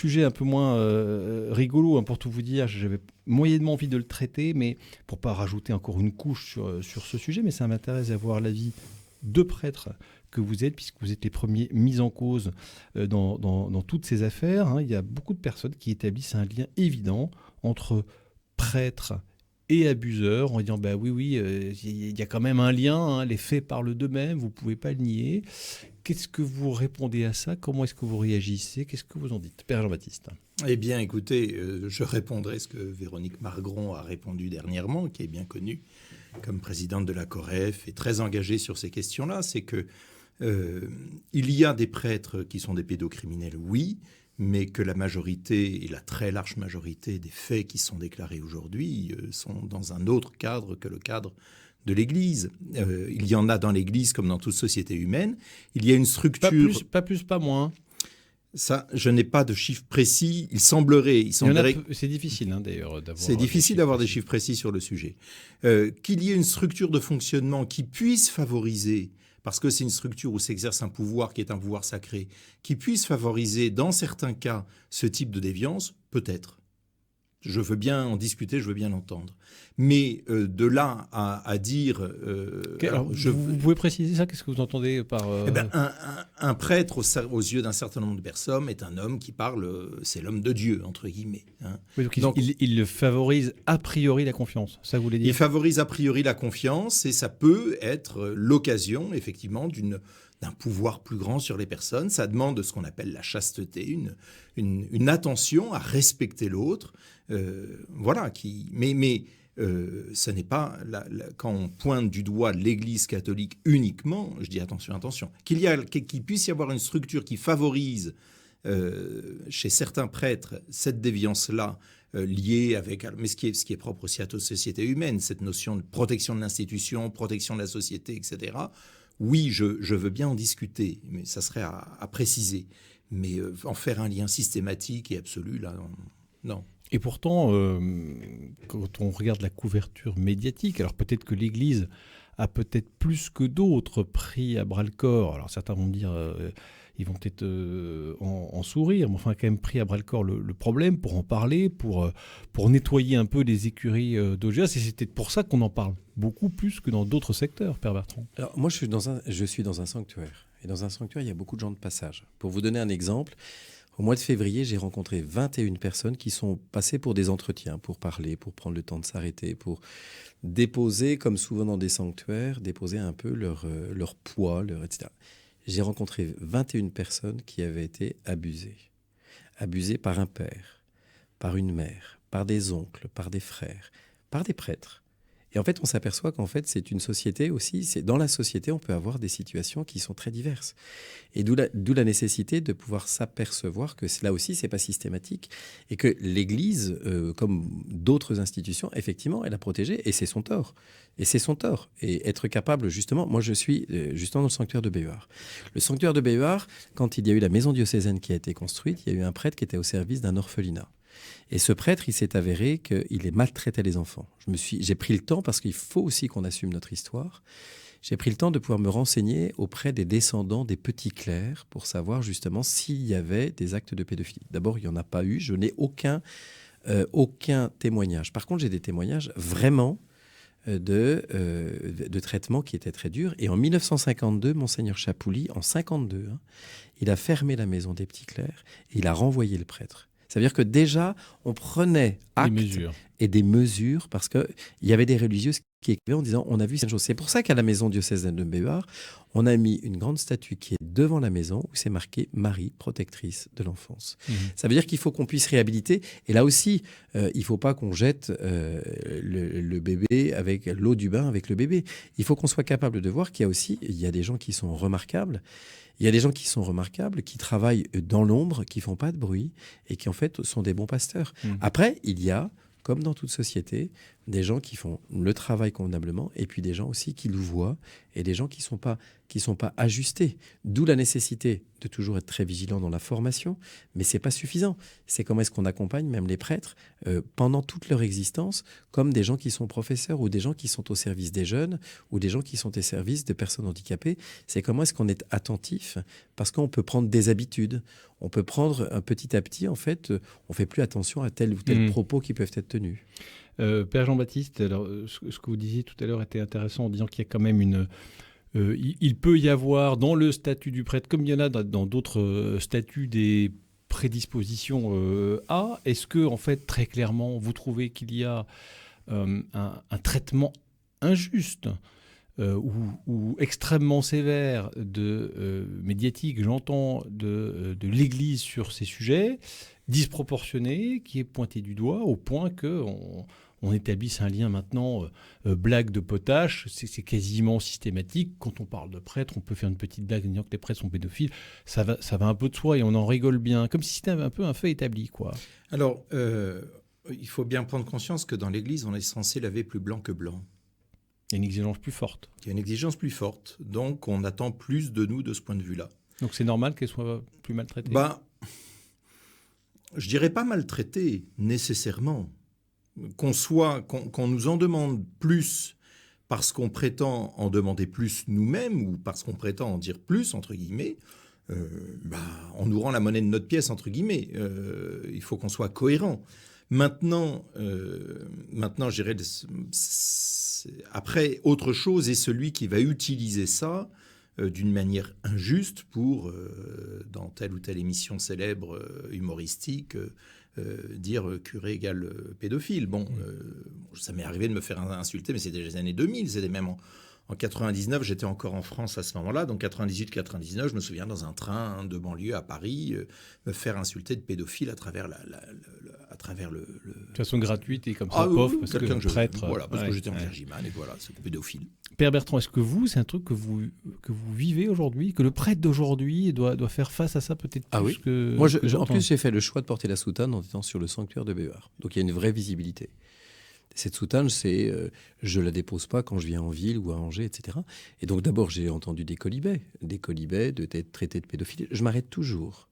sujet un peu moins rigolo, hein, pour tout vous dire. J'avais moyennement envie de le traiter, mais pour pas rajouter encore une couche sur ce sujet, mais ça m'intéresse d'avoir l'avis de prêtres que vous êtes, puisque vous êtes les premiers mis en cause dans toutes ces affaires. Hein. Il y a beaucoup de personnes qui établissent un lien évident entre prêtres et abuseurs, en disant bah oui, il y a quand même un lien, hein, les faits parlent d'eux-mêmes, vous ne pouvez pas le nier. Qu'est-ce que vous répondez à ça? Comment est-ce que vous réagissez? Qu'est-ce que vous en dites, Père Jean-Baptiste? Eh bien, écoutez, je répondrai ce que Véronique Margron a répondu dernièrement, qui est bien connue comme présidente de la COREF et très engagée sur ces questions-là. C'est que il y a des prêtres qui sont des pédocriminels, oui, mais que la majorité, et la très large majorité des faits qui sont déclarés aujourd'hui sont dans un autre cadre que le cadre de l'Église. Il y en a dans l'Église comme dans toute société humaine. Il y a une structure... Pas plus, pas moins. Ça, je n'ai pas de chiffres précis. Il semblerait... C'est difficile, hein, d'ailleurs, d'avoir... C'est difficile d'avoir des chiffres précis sur le sujet. Qu'il y ait une structure de fonctionnement qui puisse favoriser, parce que c'est une structure où s'exerce un pouvoir qui est un pouvoir sacré, qui puisse favoriser, dans certains cas, ce type de déviance, peut-être. Je veux bien en discuter, je veux bien l'entendre. Mais de là à dire... vous pouvez préciser ça? Qu'est-ce que vous entendez par... Un prêtre, aux yeux d'un certain nombre de personnes, est un homme qui parle... c'est l'homme de Dieu, entre guillemets. Hein. Oui, donc il favorise a priori la confiance, ça vous voulez dire? Il favorise a priori la confiance et ça peut être l'occasion, effectivement, d'un pouvoir plus grand sur les personnes. Ça demande ce qu'on appelle la chasteté, une attention à respecter l'autre. Voilà. Mais ce n'est pas... quand on pointe du doigt l'Église catholique uniquement, je dis attention, qu'il puisse y avoir une structure qui favorise chez certains prêtres cette déviance-là, liée avec... Mais ce qui est propre aussi à toute société humaine, cette notion de protection de l'institution, protection de la société, etc., oui, je veux bien en discuter, mais ça serait à préciser. Mais en faire un lien systématique et absolu, là, non. Et pourtant, quand on regarde la couverture médiatique, alors peut-être que l'Église a peut-être plus que d'autres pris à bras-le-corps. Alors certains vont me dire, ils vont peut-être en sourire, mais enfin quand même pris à bras-le-corps le problème pour en parler, pour nettoyer un peu les écuries d'OGS. Et c'est peut-être pour ça qu'on en parle beaucoup plus que dans d'autres secteurs, Père Bertrand. Alors moi, je suis dans un sanctuaire. Et dans un sanctuaire, il y a beaucoup de gens de passage. Pour vous donner un exemple, au mois de février, j'ai rencontré 21 personnes qui sont passées pour des entretiens, pour parler, pour prendre le temps de s'arrêter, pour déposer, comme souvent dans des sanctuaires, déposer un peu leur poids, etc. J'ai rencontré 21 personnes qui avaient été abusées. Abusées par un père, par une mère, par des oncles, par des frères, par des prêtres. Et en fait, on s'aperçoit qu'en fait, c'est une société aussi. Dans la société, on peut avoir des situations qui sont très diverses. Et d'où la nécessité de pouvoir s'apercevoir que là aussi, c'est pas systématique. Et que l'Église, comme d'autres institutions, effectivement, elle a protégé. Et c'est son tort. Et être capable, justement... Moi, je suis justement dans le sanctuaire de Béhuard. Le sanctuaire de Béhuard, quand il y a eu la maison diocésaine qui a été construite, il y a eu un prêtre qui était au service d'un orphelinat. Et ce prêtre, il s'est avéré qu'il maltraitait les enfants. J'ai pris le temps, parce qu'il faut aussi qu'on assume notre histoire, j'ai pris le temps de pouvoir me renseigner auprès des descendants des petits clercs pour savoir justement s'il y avait des actes de pédophilie. D'abord, il n'y en a pas eu. Je n'ai aucun témoignage. Par contre, j'ai des témoignages vraiment de traitements qui étaient très durs. Et en 1952, Monseigneur Chapouli, en 1952, il a fermé la maison des petits clercs et il a renvoyé le prêtre. Ça veut dire que déjà, on prenait acte des mesures parce qu'il y avait des religieuses qui écrivaient en disant « on a vu cette chose ». C'est pour ça qu'à la maison diocésaine de Béhuard, on a mis une grande statue qui est devant la maison où c'est marqué « Marie, protectrice de l'enfance ». Ça veut dire qu'il faut qu'on puisse réhabiliter. Et là aussi, il ne faut pas qu'on jette le bébé avec l'eau du bain avec le bébé. Il faut qu'on soit capable de voir qu'il y a des gens qui sont remarquables. Il y a des gens qui sont remarquables, qui travaillent dans l'ombre, qui ne font pas de bruit et qui, en fait, sont des bons pasteurs. Après, il y a, comme dans toute société, des gens qui font le travail convenablement et puis des gens aussi qui louvoient et des gens qui sont pas ajustés. D'où la nécessité de toujours être très vigilant dans la formation, mais c'est pas suffisant. C'est comment est-ce qu'on accompagne même les prêtres pendant toute leur existence, comme des gens qui sont professeurs ou des gens qui sont au service des jeunes ou des gens qui sont au service de personnes handicapées. C'est comment est-ce qu'on est attentif, parce qu'on peut prendre des habitudes. On peut prendre petit à petit, en fait, on fait plus attention à tel ou tel propos qui peuvent être tenus. Père Jean-Baptiste, alors, ce que vous disiez tout à l'heure était intéressant en disant qu'il y a quand même il peut y avoir dans le statut du prêtre, comme il y en a dans d'autres statuts, des prédispositions à. Est-ce que, en fait, très clairement, vous trouvez qu'il y a un traitement injuste ou extrêmement sévère médiatique, j'entends, de l'Église sur ces sujets, disproportionné, qui est pointé du doigt au point qu'on établisse un lien maintenant, blague de potache, c'est quasiment systématique. Quand on parle de prêtres, on peut faire une petite blague en disant que les prêtres sont pédophiles. Ça va un peu de soi et on en rigole bien, comme si c'était un peu un fait établi, quoi. Alors, il faut bien prendre conscience que dans l'Église, on est censé laver plus blanc que blanc. Il y a une exigence plus forte. Il y a une exigence plus forte, donc on attend plus de nous de ce point de vue-là. Donc c'est normal qu'elle soit plus maltraitée ? Je dirais pas maltraitée, nécessairement. Qu'on nous en demande plus parce qu'on prétend en demander plus nous-mêmes ou parce qu'on prétend en dire plus, entre guillemets, on nous rend la monnaie de notre pièce, entre guillemets. Il faut qu'on soit cohérent. Maintenant, je dirais, après, autre chose est celui qui va utiliser ça d'une manière injuste pour, dans telle ou telle émission célèbre humoristique, dire curé égale pédophile. Bon, ça m'est arrivé de me faire insulter, mais c'était les années 2000, c'était même en 99, j'étais encore en France à ce moment-là, donc 98-99, je me souviens dans un train de banlieue à Paris, me faire insulter de pédophile à travers le... De façon gratuite et comme ça, pauvre, parce que le prêtre... Voilà, parce que j'étais un clergyman et voilà, c'est pédophile. Père Bertrand, est-ce que c'est un truc que vous vivez aujourd'hui, que le prêtre d'aujourd'hui doit faire face à ça peut-être plus que... Moi, en plus, j'ai fait le choix de porter la soutane en étant sur le sanctuaire de Béar. Donc, il y a une vraie visibilité. Cette soutane, je ne la dépose pas quand je viens en ville ou à Angers, etc. Et donc, d'abord, j'ai entendu des colibets d'être traités de pédophiles. Je m'arrête toujours.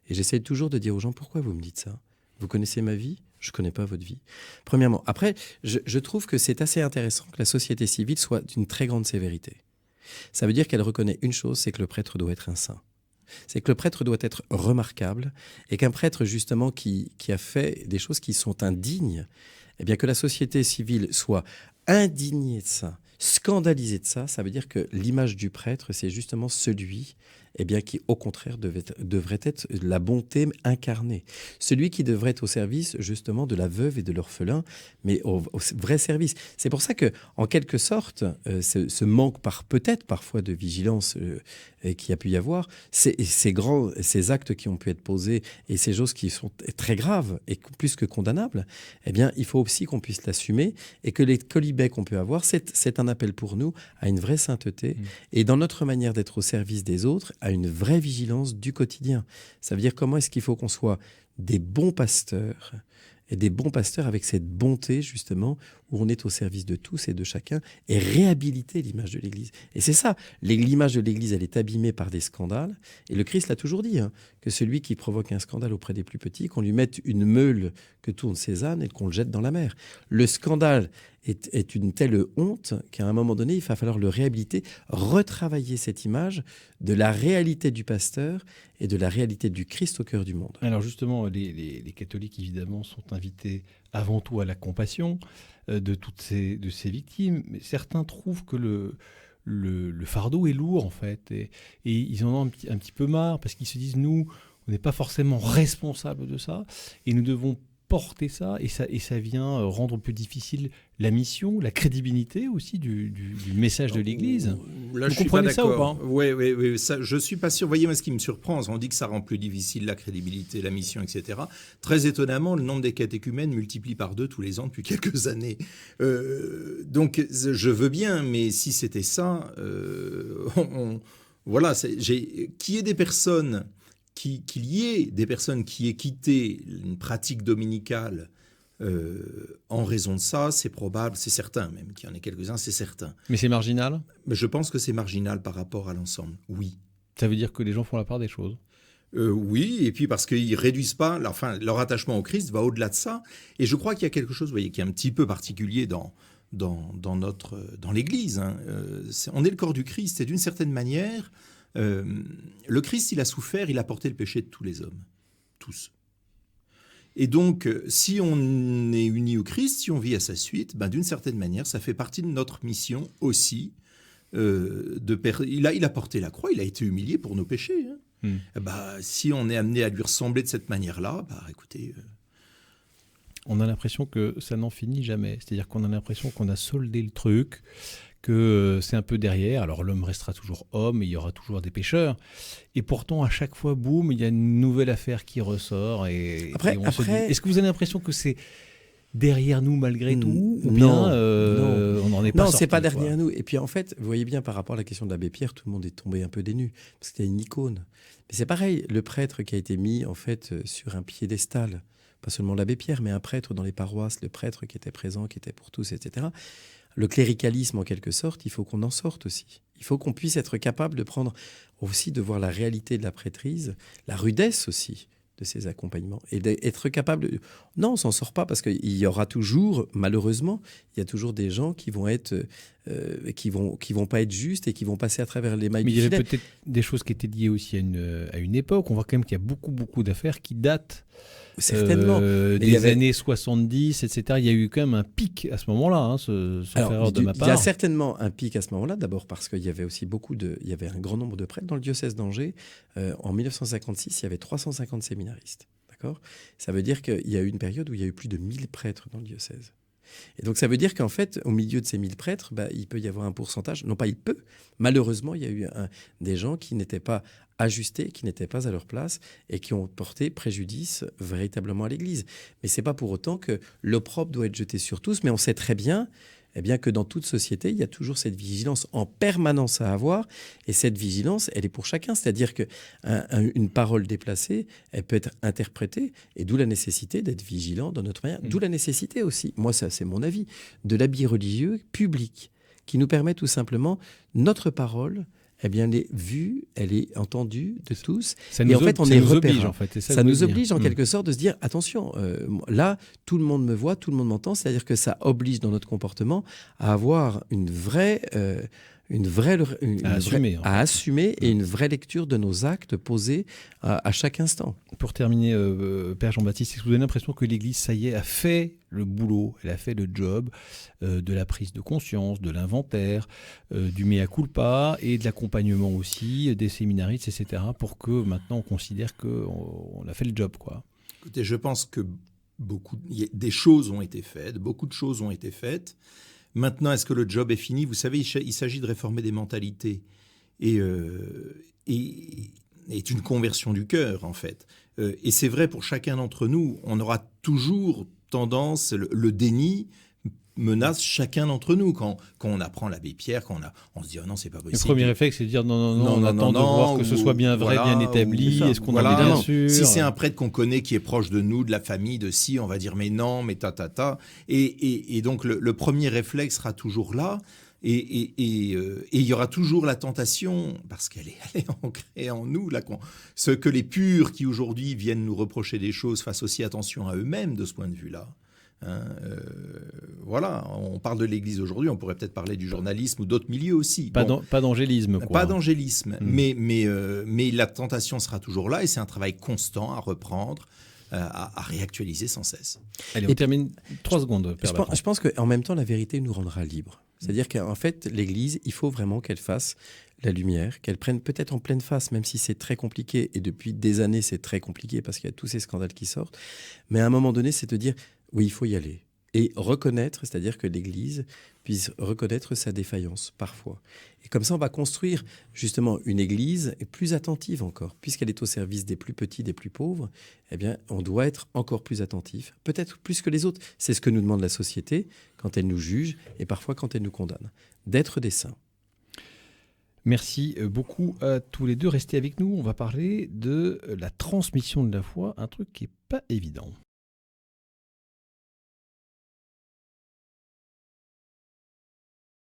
Et j'essaie toujours de dire aux gens, pourquoi vous me dites ça ? Vous connaissez ma vie ? Je ne connais pas votre vie. Premièrement. Après, je trouve que c'est assez intéressant que la société civile soit d'une très grande sévérité. Ça veut dire qu'elle reconnaît une chose, c'est que le prêtre doit être un saint. C'est que le prêtre doit être remarquable et qu'un prêtre, justement, qui a fait des choses qui sont indignes, eh bien que la société civile soit indignée de ça, scandalisée de ça, ça veut dire que l'image du prêtre, c'est justement celui qui, au contraire, devrait être la bonté incarnée. Celui qui devrait être au service, justement, de la veuve et de l'orphelin, mais au vrai service. C'est pour ça que, en quelque sorte, ce manque peut-être parfois de vigilance qu'il y a pu y avoir, ces actes qui ont pu être posés et ces choses qui sont très graves et plus que condamnables, eh bien, il faut aussi qu'on puisse l'assumer et que les colibets qu'on peut avoir, c'est un appel pour nous à une vraie sainteté et dans notre manière d'être au service des autres, à une vraie vigilance du quotidien. Ça veut dire comment est-ce qu'il faut qu'on soit des bons pasteurs et des bons pasteurs avec cette bonté, justement, où on est au service de tous et de chacun, et réhabiliter l'image de l'Église. Et c'est ça, l'image de l'Église, elle est abîmée par des scandales, et le Christ l'a toujours dit, que celui qui provoque un scandale auprès des plus petits, qu'on lui mette une meule que tournent ses ânes et qu'on le jette dans la mer. Le scandale est une telle honte qu'à un moment donné, il va falloir le réhabiliter, retravailler cette image de la réalité du pasteur et de la réalité du Christ au cœur du monde. Alors justement, les catholiques, évidemment, sont invités avant tout à la compassion de ces victimes. Mais certains trouvent que le fardeau est lourd, en fait. Et ils en ont un petit peu marre parce qu'ils se disent, nous, on n'est pas forcément responsables de ça et nous devons porter ça et ça vient rendre plus difficile la mission, la crédibilité aussi du message de l'Église. Là, vous comprenez ça ou pas ? Oui, ça, je suis pas sûr. Voyez, moi, ce qui me surprend, on dit que ça rend plus difficile la crédibilité, la mission, etc. Très étonnamment, le nombre des catéchumènes multiplie par 2 tous les ans depuis quelques années. Donc, je veux bien, mais si c'était ça, voilà, qu'il y ait des personnes... qu'il y ait des personnes qui aient quitté une pratique dominicale En raison de ça, c'est probable, c'est certain même qu'il y en ait quelques-uns, c'est certain. Mais c'est marginal? Mais je pense que c'est marginal par rapport à l'ensemble, oui. Ça veut dire que les gens font la part des choses? Oui, et puis parce qu'ils réduisent pas, leur attachement au Christ va au-delà de ça. Et je crois qu'il y a quelque chose, vous voyez, qui est un petit peu particulier dans l'Église. Hein. On est le corps du Christ, et d'une certaine manière, le Christ, il a souffert, il a porté le péché de tous les hommes, tous. Et donc, si on est uni au Christ, si on vit à sa suite, d'une certaine manière, ça fait partie de notre mission aussi. Il a porté la croix, il a été humilié pour nos péchés. Hein. Si on est amené à lui ressembler de cette manière-là, écoutez... On a l'impression que ça n'en finit jamais. C'est-à-dire qu'on a l'impression qu'on a soldé le truc, que c'est un peu derrière. Alors l'homme restera toujours homme, et il y aura toujours des pécheurs. Et pourtant, à chaque fois, boum, il y a une nouvelle affaire qui ressort. Après, se dit, est-ce que vous avez l'impression que c'est derrière nous malgré tout, ou non, bien non. on n'en est pas sorti? Non, c'est pas derrière nous. Et puis en fait, vous voyez bien par rapport à la question de l'abbé Pierre, tout le monde est tombé un peu des nues, parce qu'il y a une icône. Mais c'est pareil, le prêtre qui a été mis en fait sur un piédestal, pas seulement l'abbé Pierre, mais un prêtre dans les paroisses, le prêtre qui était présent, qui était pour tous, etc. Le cléricalisme, en quelque sorte, il faut qu'on en sorte aussi. Il faut qu'on puisse être capable de prendre aussi, de voir la réalité de la prêtrise, la rudesse aussi de ces accompagnements, et d'être capable de... Non, on s'en sort pas, parce qu'il y aura toujours, malheureusement, il y a toujours des gens qui vont être, qui vont pas être justes et qui vont passer à travers les mailles du filet. Mais il y avait peut-être des choses qui étaient liées aussi à une époque. On voit quand même qu'il y a beaucoup d'affaires qui datent certainement des années 70, etc. Il y a eu quand même un pic à ce moment-là, hein, sauf erreur de ma part. Il y a certainement un pic à ce moment-là, d'abord parce qu'il y avait aussi il y avait un grand nombre de prêtres dans le diocèse d'Angers. En 1956, il y avait 350 séminaristes. D'accord ? Ça veut dire qu'il y a eu une période où il y a eu plus de 1000 prêtres dans le diocèse. Et donc ça veut dire qu'en fait, au milieu de ces 1000 prêtres, il peut y avoir un pourcentage, non pas il peut, malheureusement, il y a eu des gens qui n'étaient pas ajustés, qui n'étaient pas à leur place et qui ont porté préjudice véritablement à l'Église. Mais ce n'est pas pour autant que l'opprobre doit être jeté sur tous, mais on sait très bien que dans toute société, il y a toujours cette vigilance en permanence à avoir, et cette vigilance, elle est pour chacun. C'est-à-dire qu'une parole déplacée, elle peut être interprétée, et d'où la nécessité d'être vigilant dans notre manière, d'où la nécessité aussi, moi ça c'est mon avis, de l'habit religieux public, qui nous permet tout simplement, notre parole, elle est vue, elle est entendue de tous. Et en fait, on est repéré. Ça nous oblige en quelque sorte de se dire, attention, là, tout le monde me voit, tout le monde m'entend. C'est-à-dire que ça oblige dans notre comportement à avoir à assumer et une vraie lecture de nos actes posés à chaque instant. Pour terminer, Père Jean-Baptiste, est-ce que vous avez l'impression que l'Église, ça y est, a fait le boulot, elle a fait le job de la prise de conscience, de l'inventaire, du mea culpa et de l'accompagnement aussi des séminaristes, etc., pour que maintenant on considère qu'on a fait le job, quoi? Écoutez, je pense que des choses ont été faites, beaucoup de choses ont été faites. Maintenant, est-ce que le job est fini ? Vous savez, il s'agit de réformer des mentalités et une conversion du cœur, en fait. Et c'est vrai pour chacun d'entre nous, on aura toujours tendance, le déni menace chacun d'entre nous. Quand on apprend l'abbé Pierre, on se dit « oh non, c'est pas possible ». Le premier réflexe, c'est de dire « non, on attend de voir que ce soit bien vrai, bien établi, est-ce qu'on en est bien sûr ?» Si c'est un prêtre qu'on connaît, qui est proche de nous, de la famille, de si, on va dire « mais non, mais ta ». Et donc le premier réflexe sera toujours là. Et il y aura toujours la tentation, parce qu'elle est ancrée en nous, ce que les purs qui aujourd'hui viennent nous reprocher des choses fassent aussi attention à eux-mêmes de ce point de vue-là. Hein, voilà, on parle de l'Église aujourd'hui, on pourrait peut-être parler du journalisme ou d'autres milieux aussi. Pas d'angélisme, quoi. Pas d'angélisme, mais la tentation sera toujours là, et c'est un travail constant à reprendre, à réactualiser sans cesse. Allez, on termine 3 secondes. Je pense qu'en même temps, la vérité nous rendra libres. C'est-à-dire qu'en fait, l'Église, il faut vraiment qu'elle fasse la lumière, qu'elle prenne peut-être en pleine face, même si c'est très compliqué, et depuis des années, c'est très compliqué parce qu'il y a tous ces scandales qui sortent. Mais à un moment donné, c'est de dire, oui, il faut y aller. Et reconnaître, c'est-à-dire que l'Église puisse reconnaître sa défaillance, parfois. Et comme ça, on va construire justement une Église plus attentive encore. Puisqu'elle est au service des plus petits, des plus pauvres, eh bien, on doit être encore plus attentif, peut-être plus que les autres. C'est ce que nous demande la société quand elle nous juge et parfois quand elle nous condamne, d'être des saints. Merci beaucoup à tous les deux. Restez avec nous, on va parler de la transmission de la foi, un truc qui n'est pas évident.